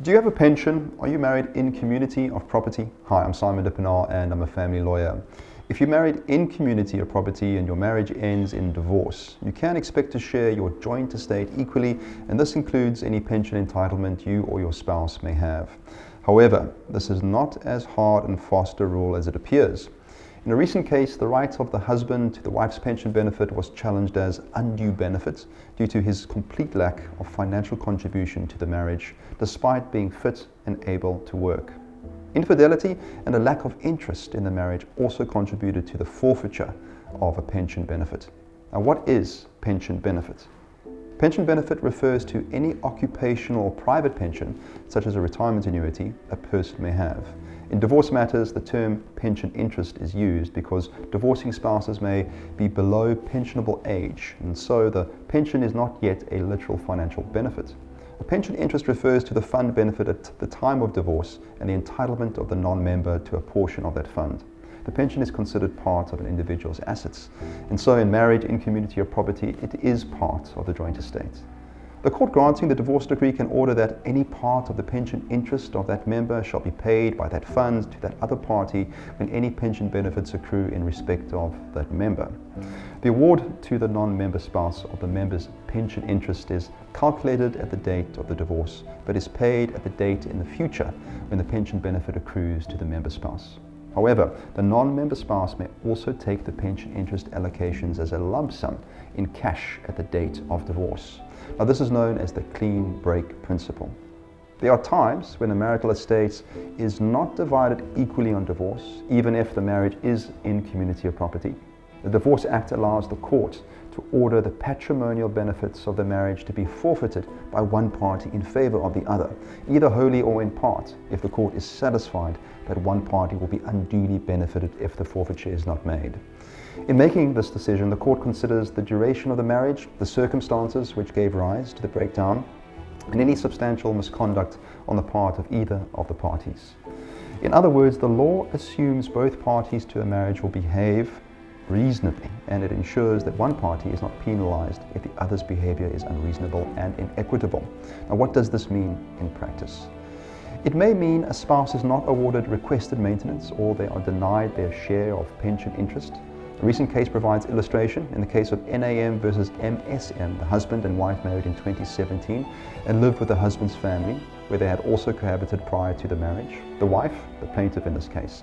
Do you have a pension? Are you married in community of property? Hi, I'm Simon Dippenaar and I'm a family lawyer. If you're married in community of property and your marriage ends in divorce, you can expect to share your joint estate equally, and this includes any pension entitlement you or your spouse may have. However, this is not as hard and fast a rule as it appears. In a recent case, the right of the husband to the wife's pension benefit was challenged as undue benefit due to his complete lack of financial contribution to the marriage, despite being fit and able to work. Infidelity and a lack of interest in the marriage also contributed to the forfeiture of a pension benefit. Now, what is pension benefit? Pension benefit refers to any occupational or private pension, such as a retirement annuity, a person may have. In divorce matters, the term pension interest is used because divorcing spouses may be below pensionable age, and so the pension is not yet a literal financial benefit. A pension interest refers to the fund benefit at the time of divorce and the entitlement of the non-member to a portion of that fund. The pension is considered part of an individual's assets, and so in marriage in community of property, it is part of the joint estate. The court granting the divorce decree can order that any part of the pension interest of that member shall be paid by that fund to that other party when any pension benefits accrue in respect of that member. The award to the non-member spouse of the member's pension interest is calculated at the date of the divorce, but is paid at the date in the future when the pension benefit accrues to the member spouse. However, the non-member spouse may also take the pension interest allocations as a lump sum in cash at the date of divorce. Now, this is known as the clean break principle. There are times when a marital estate is not divided equally on divorce, even if the marriage is in community of property. The Divorce Act allows the court to order the patrimonial benefits of the marriage to be forfeited by one party in favor of the other, either wholly or in part, if the court is satisfied that one party will be unduly benefited if the forfeiture is not made. In making this decision, the court considers the duration of the marriage, the circumstances which gave rise to the breakdown, and any substantial misconduct on the part of either of the parties. In other words, the law assumes both parties to a marriage will behave reasonably, and it ensures that one party is not penalized if the other's behavior is unreasonable and inequitable. Now, what does this mean in practice? It may mean a spouse is not awarded requested maintenance, or they are denied their share of pension interest. A recent case provides illustration. In the case of NAM versus MSM, the husband and wife married in 2017 and lived with the husband's family, where they had also cohabited prior to the marriage. The wife, the plaintiff in this case,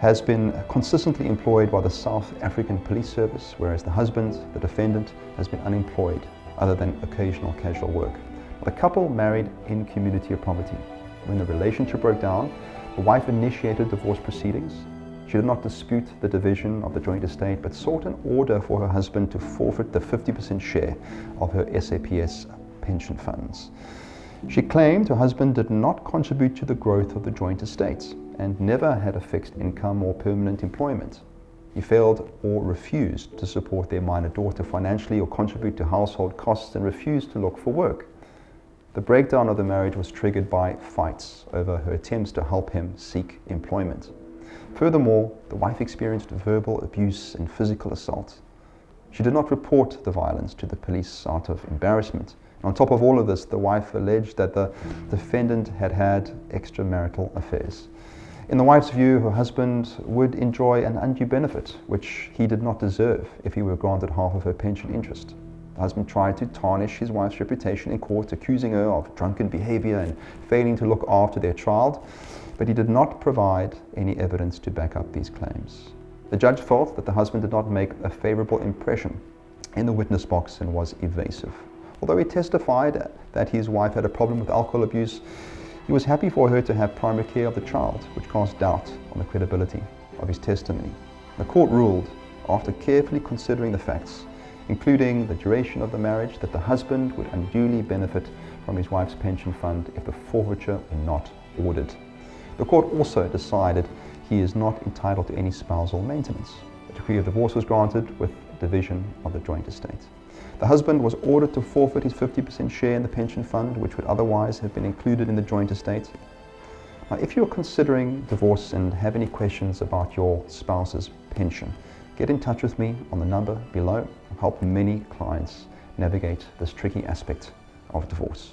has been consistently employed by the South African Police Service, whereas the husband, the defendant, has been unemployed other than occasional casual work. The couple married in community of property. When the relationship broke down, the wife initiated divorce proceedings. She did not dispute the division of the joint estate, but sought an order for her husband to forfeit the 50% share of her SAPS pension funds. She claimed her husband did not contribute to the growth of the joint estate and never had a fixed income or permanent employment. He failed or refused to support their minor daughter financially or contribute to household costs, and refused to look for work. The breakdown of the marriage was triggered by fights over her attempts to help him seek employment. Furthermore, the wife experienced verbal abuse and physical assault. She did not report the violence to the police out of embarrassment. On top of all of this, the wife alleged that the defendant had had extramarital affairs. In the wife's view, her husband would enjoy an undue benefit, which he did not deserve if he were granted half of her pension interest. The husband tried to tarnish his wife's reputation in court, accusing her of drunken behavior and failing to look after their child, but he did not provide any evidence to back up these claims. The judge felt that the husband did not make a favorable impression in the witness box and was evasive. Although he testified that his wife had a problem with alcohol abuse, he was happy for her to have primary care of the child, which cast doubt on the credibility of his testimony. The court ruled, after carefully considering the facts, including the duration of the marriage, that the husband would unduly benefit from his wife's pension fund if the forfeiture were not ordered. The court also decided he is not entitled to any spousal maintenance. A decree of divorce was granted with division of the joint estate. The husband was ordered to forfeit his 50% share in the pension fund, which would otherwise have been included in the joint estate. Now, if you're considering divorce and have any questions about your spouse's pension, get in touch with me on the number below. I've helped many clients navigate this tricky aspect of divorce.